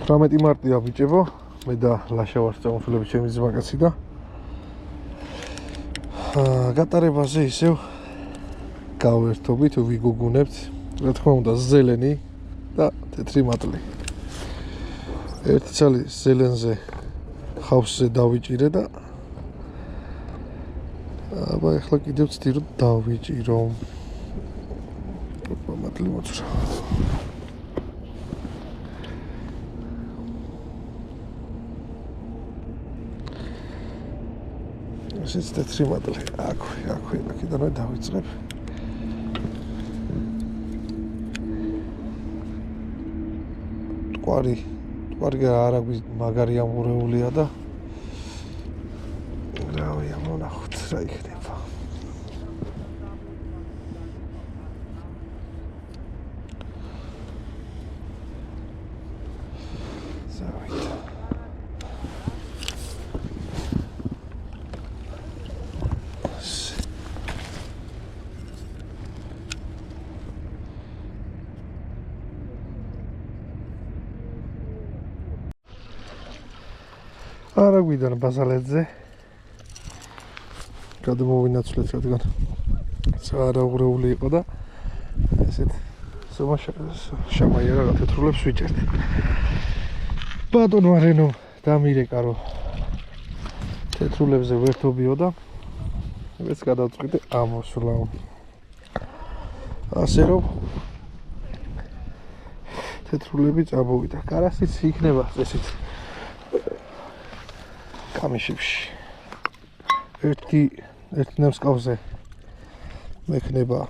18 მარტია ბიჭებო, მე და ლაშა ვარ წამოსულები ჩემი ძმაკაცი და გატარებაზე ისევ გავერთობით, ვიგუგუნებთ, რა თქმა უნდა, ზელენი და თეთრი მატლი. ერთი ცალი ზელენზე ხავსზე დავიჭირე და აბა ეხლა კიდევ ვცდი რომ დავიჭირო. მატლი მოწრა. ეს თეთრი მატლი. აქვე, აქედანვე დავიწყებ. ტყვარი არა მაგარი ამურეულია და რავია მონახოთ რა იქნება. არა გვიდან ბაზალეთზე გადმოვინაცვლეთ, რადგან საარაურეული იყო და ესეთ შამაიერა რა თეთრულებს ვიჭერთ. ბატონმა რენო დამირეკა რომ თეთრულებზე ვერთობიო და ეს გადავწყვიტე ამოსვლაო. ასე რომ თეთრულები წამოვიდა. კარასიც იქნება წესით. კამიშებში ერთი ნემსკავზე მექნება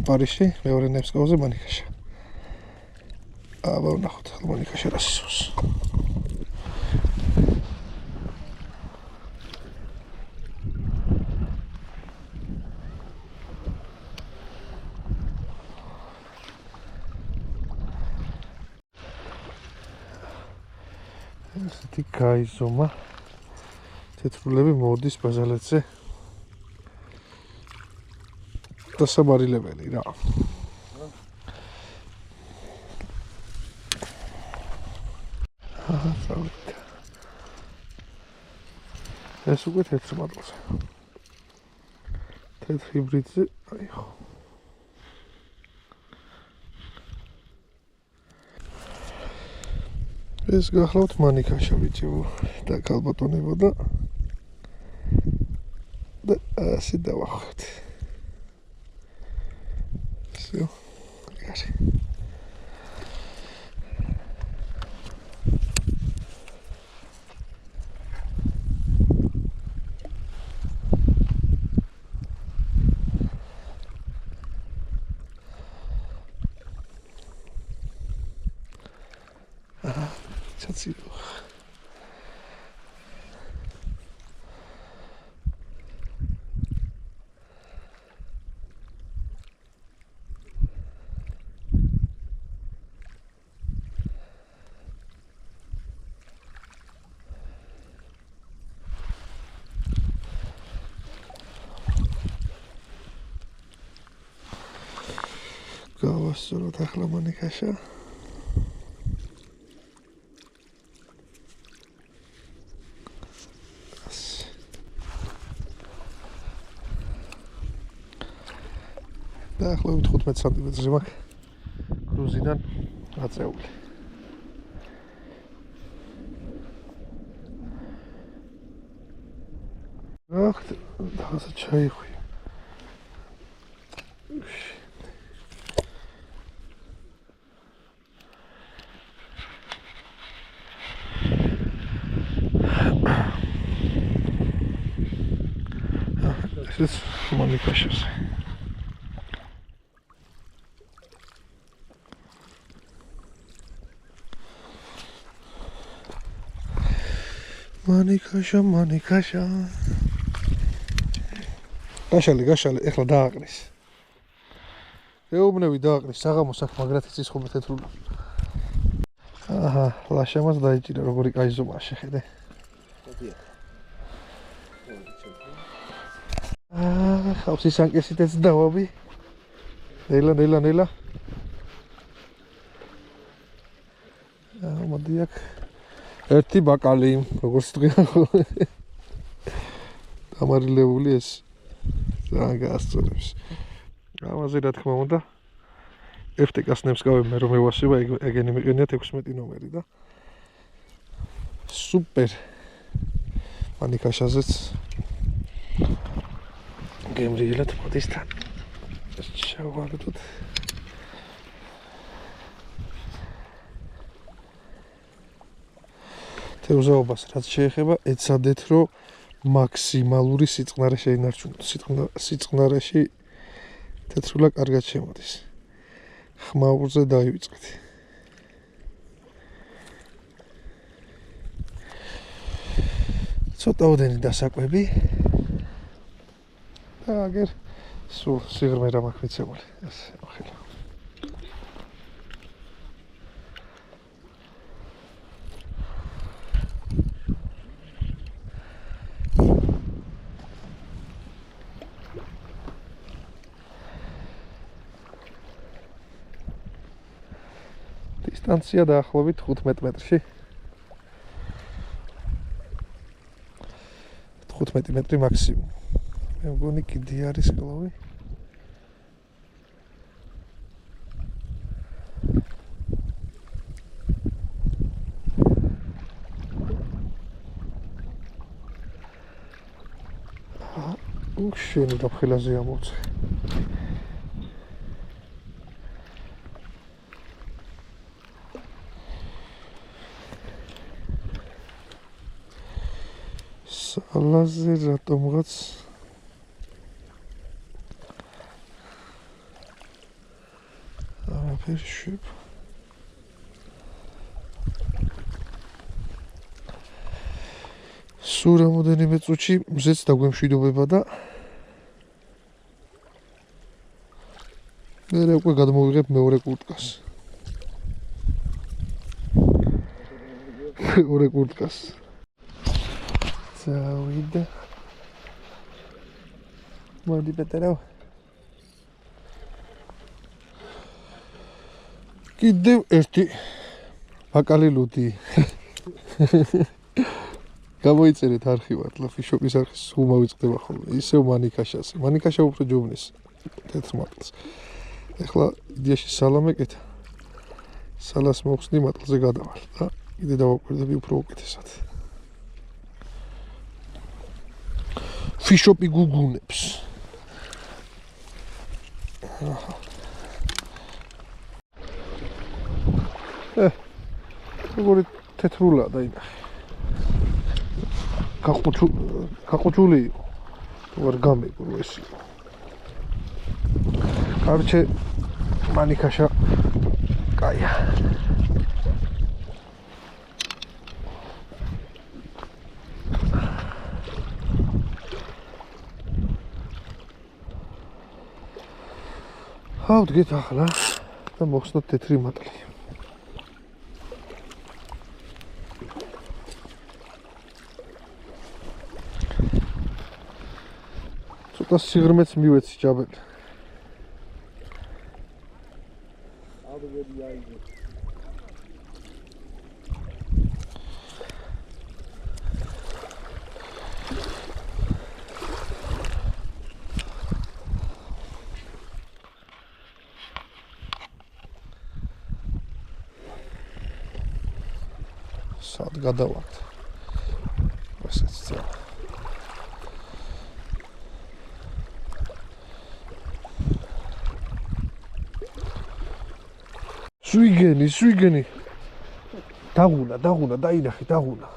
აპარიში, მეორე ნემსკავზე მანიქაშა. აბა ვნახოთ, მანიქაშა რა სისვას. ესეთი გაიზომა თეთრულები მოდის ბაზალეთზე დასაბარილებელი რა. წავიდა. ეს უკვე თეთრ მატლზე. თეთრი ბრიტზე, აიხო. ეს გახლავთ მანიქაშა ბიჭო და ქალბატონებო და ასე დავახოთ. всё. კარგი. ჩაცილო. გავასწოროთ ახლა მანიქაშა. და ახლა 15 სანტიმეტრზე მაქვს კრუზიდან აწეული. ახ, რაღაცა ჩაიხვი. ეს მანიქაშაზე. მანიქაშა. გაშალე, ეხლა დააყრის. ეუბნები დააყრის, საღამოს აქ მაგრად იცის ხოლმე თეთრული. აჰა, ლაშამას დაიჭირა, როგორი კაი ზომაა, შეხედე. ხავსის ანკესითაც დავაბი. ნელა. მოდი აქ ერთი ბაკალი, როგორც თქვია ხოლმე. დამარილებული ეს ძალიან გაასწორებს. ამაზე რა თქმა უნდა FTK-ს ნემსკავები მე რომ მევასება, ეგენი მიყენიათ 16 ნომერი და სუპერ. მანიკაშაზეც გემრიელად მოდის თან. შევაგდოთ. თევზაობას რაც შეეხება, ეცადეთ რომ მაქსიმალური სიწყნარე შეინარჩუნოთ. სიწყნარეში თეთრულა კარგად შემოდის. ხმაურზე დაივიწყეთ. ცოტაოდენი დასაკვები. და აგერ სულ სიღრმე რა მაქვს მიცემული. ასე ახლა. დისტანცია დაახლოებით 15 მეტრში. 15 მეტრი მაქსიმუმ. მე მგონი კიდე არის კლავი. შენი დაფხილაზე ამოვწე. სალაზე რატომღაც არაფერშებ. სულ რამოდენიმე წუთში მზეც დაგვემშვიდობება და მე უკვე გადმოვიღებ მეორე კურტკას. მეორე კურტკას. წავიდე. მოდი პეტერო. კიდევ ერთი ბაკალი ლუდი. გამოიწერეთ არხივად, ლაფიშოპის არხის სულ მოვიწყდება ხოლმე. ისევ მანიკაშაზე. მანიკაშა უფრო ჯობნის თეთრ მატლს. ეხლა იდეაში სალამე კეთა. სალას მოხსნი მატლზე გადავალ და კიდე დავაკვირდები უფრო უკეთესად. ფიშოპი გუგუნებს. როგორი თეთრულა დაინახე. გაყუჩული იყო. ვარ გამეგრო ეს იყო. კარჩე მანიკაშა კაია. ავდგეთ ახლა და მოხსნათ თეთრი მატლი. ცოტა სიღრმეც მივეცი ჯაბელი. სად გადავართ. ესეც ძა. სვიგენი. დაღუნა, დაინახე, დაღუნა.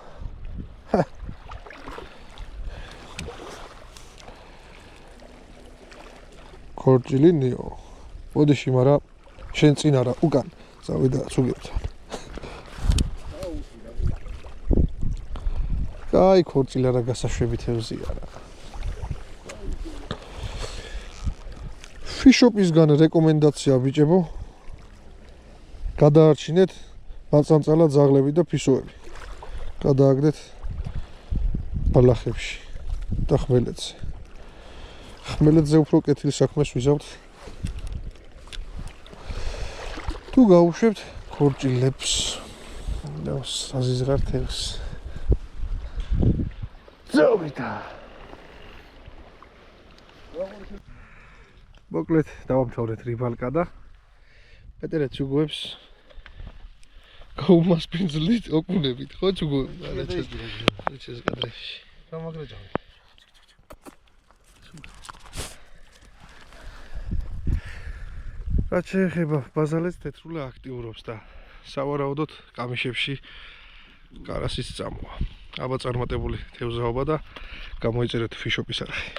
ქორჭილინიო. ოდიში, მაგრამ შენ წინ არა, უკან. წავიდა ცუგებთან. აი, ქორჭილი არა გასაშვები თევზია რა. ფიშოპისგან რეკომენდაცია ბიჭებო. გადაარჩინეთ მაწანწალად ზაღლები და ფისოები. გადააგდეთ ბალახებში და ხმელეთზე. ხმელეთზე უფრო კეთილ საქმეს ვიზავთ. თუ გავუშვებთ ქორჭილებს. ნავს საზიზღარ თევს. ზოგიტა. მოკლედ დავამთავრეთ რიბალკა და პეტერე ჩუგუებს გაუმასპინძლით ოკუნებით, ხო ჩუგუებს? ეს კადრებში. გამაგრეჯავი. რაც შეეხება ბაზალეთს თეთრული აქტიურობს და სავარაუდოდ კამიშებში კარასის წამოა. აბა წარმატებული თევზაობა და გამოიწერეთ ფიშოპის არხი.